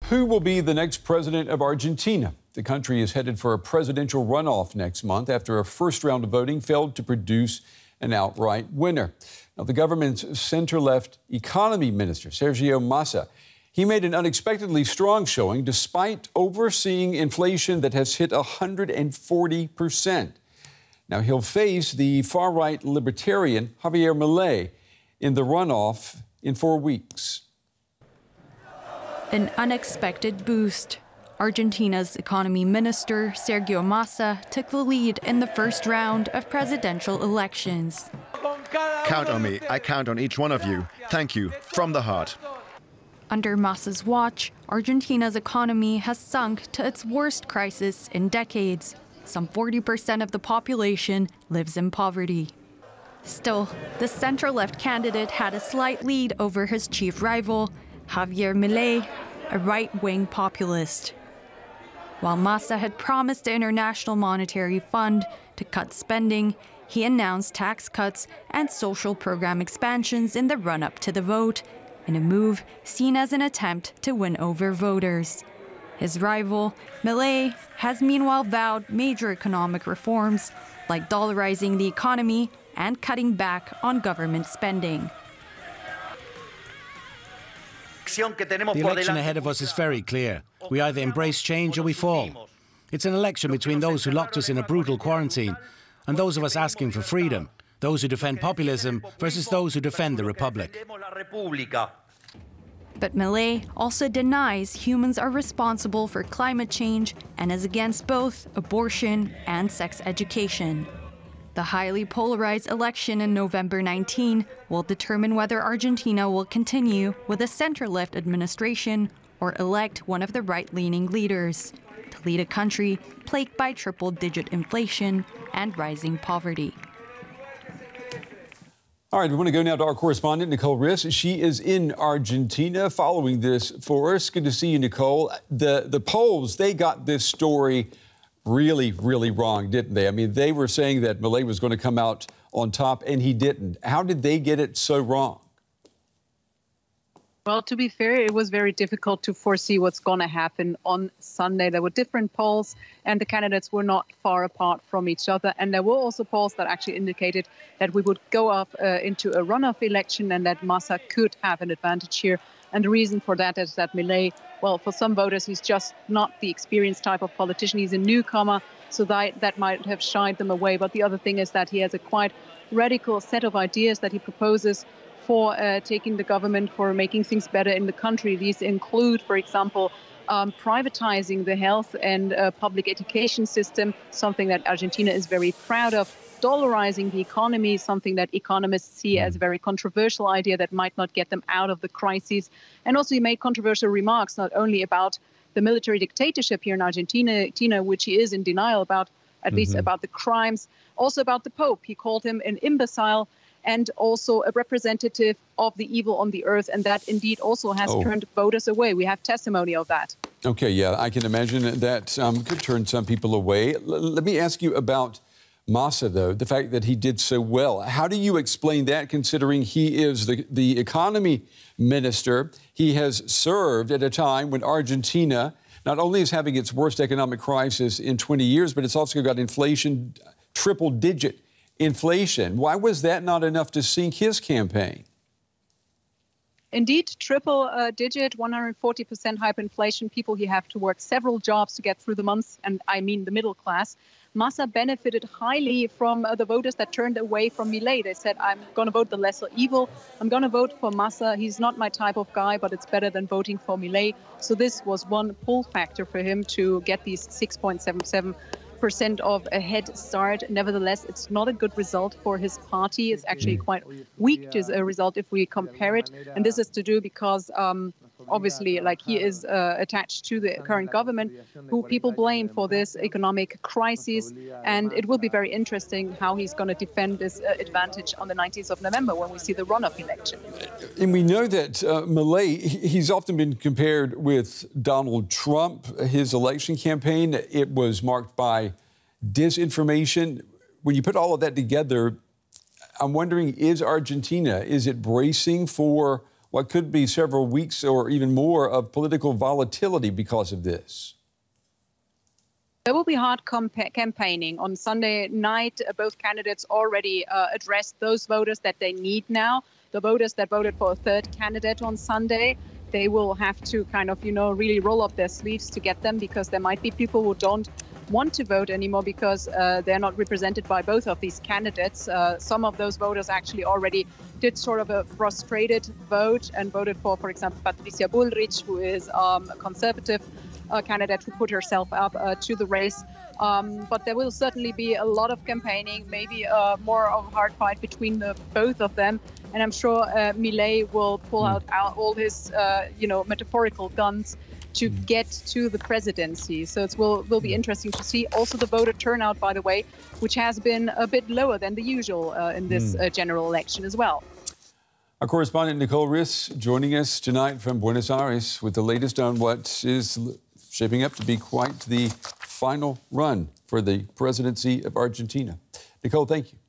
Who will be the next president of Argentina? The country is headed for a presidential runoff next month after a first round of voting failed to produce an outright winner. Now, the government's center-left economy minister, Sergio Massa, he made an unexpectedly strong showing despite overseeing inflation that has hit 140%. Now, he'll face the far-right libertarian Javier Milei in the runoff in 4 weeks. An unexpected boost. Argentina's economy minister, Sergio Massa, took the lead in the first round of presidential elections. Count on me. I count on each one of you. Thank you, from the heart. Under Massa's watch, Argentina's economy has sunk to its worst crisis in decades. Some 40% of the population lives in poverty. Still, the center-left candidate had a slight lead over his chief rival, Javier Milei, a right-wing populist. While Massa had promised the International Monetary Fund to cut spending, he announced tax cuts and social program expansions in the run-up to the vote, in a move seen as an attempt to win over voters. His rival, Milei, has meanwhile vowed major economic reforms, like dollarizing the economy and cutting back on government spending. The election ahead of us is very clear. We either embrace change or we fall. It's an election between those who locked us in a brutal quarantine and those of us asking for freedom, those who defend populism versus those who defend the Republic. But Milei also denies humans are responsible for climate change and is against both abortion and sex education. The highly polarized election in November 19 will determine whether Argentina will continue with a center-left administration or elect one of the right-leaning leaders to lead a country plagued by triple-digit inflation and rising poverty. All right, we want to go now to our correspondent, Nicole Riss. She is in Argentina following this for us. Good to see you, Nicole. The polls, they got this story really wrong, didn't they? I mean, they were saying that Milei was going to come out on top, and he didn't. How did they get it so wrong? Well, to be fair, it was very difficult to foresee what's going to happen on Sunday. There were different polls, and the candidates were not far apart from each other. And there were also polls that actually indicated that we would go up into a runoff election and that Massa could have an advantage here. And the reason for that is that Milei, well, for some voters, he's just not the experienced type of politician. He's a newcomer, so that might have shied them away. But the other thing is that he has a quite radical set of ideas that he proposes for taking the government, for making things better in the country. These include, for example, privatizing the health and public education system, something that Argentina is very proud of. Dollarizing the economy, something that economists see as a very controversial idea that might not get them out of the crisis. And also he made controversial remarks, not only about the military dictatorship here in Argentina, which he is in denial about, at least about the crimes, also about the Pope. He called him an imbecile and also a representative of the evil on the earth. And that indeed also has turned voters away. We have testimony of that. Okay, yeah, I can imagine that could turn some people away. Let me ask you about Massa, though, the fact that he did so well. How do you explain that, considering he is the economy minister? He has served at a time when Argentina not only is having its worst economic crisis in 20 years, but it's also got inflation, triple-digit inflation. Why was that not enough to sink his campaign? Indeed, triple-digit, 140% hyperinflation. People here have to work several jobs to get through the months, and I mean the middle class. Massa benefited highly from the voters that turned away from Milei. They said, I'm going to vote the lesser evil. I'm going to vote for Massa. He's not my type of guy, but it's better than voting for Milei. So this was one pull factor for him to get these 6.77% of a head start. Nevertheless, it's not a good result for his party. It's actually quite weak as a result if we compare it. And this is to do because obviously, like, he is attached to the current government, who people blame for this economic crisis. And it will be very interesting how he's going to defend this advantage on the 19th of November when we see the runoff election. And we know that Milei, he's often been compared with Donald Trump. His election campaign, it was marked by disinformation. When you put all of that together, I'm wondering, is Argentina, is it bracing for what could be several weeks or even more of political volatility because of this. There will be hard campaigning. On Sunday night, both candidates already addressed those voters that they need now. The voters that voted for a third candidate on Sunday, they will have to kind of, really roll up their sleeves to get them, because there might be people who don't want to vote anymore because they're not represented by both of these candidates. Some of those voters actually already did sort of a frustrated vote and voted for example, Patricia Bullrich, who is a conservative candidate who put herself up to the race. But there will certainly be a lot of campaigning, maybe more of a hard fight between the both of them. And I'm sure Milei will pull out all his, metaphorical guns to get to the presidency. So it will be interesting to see. Also the voter turnout, by the way, which has been a bit lower than the usual in this general election as well. Our correspondent Nicole Riss joining us tonight from Buenos Aires with the latest on what is shaping up to be quite the final run for the presidency of Argentina. Nicole, thank you.